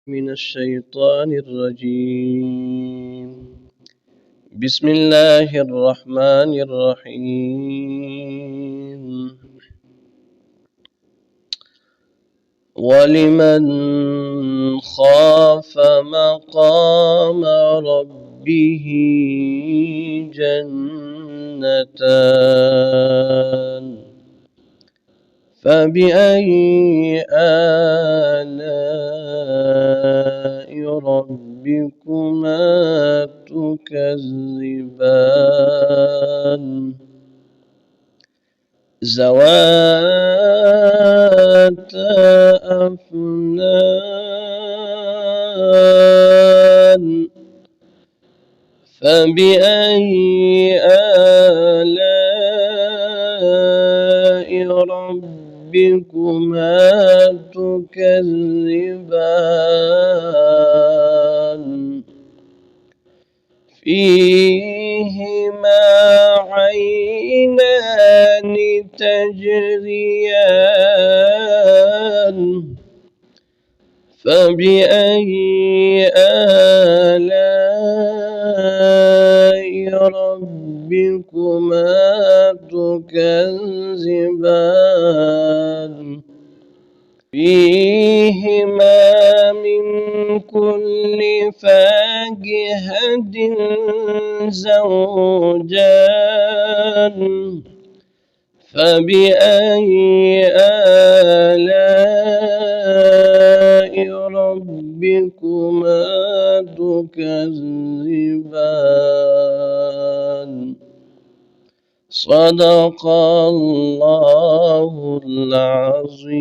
من الشيطان الرجيم. بسم الله الرحمن الرحيم. ولمن خاف مقام ربه جنتان فبأي آلاء ربكما تكذبان ذواتا أفنان فبأي آلاء ربكما تكذبان فيهما عينان تجريان فبأي آلاء ربكما تكذبان فيهما من كل فاكهة زوجان فبأي آلاء ربكما تكذبان صدق الله العظيم.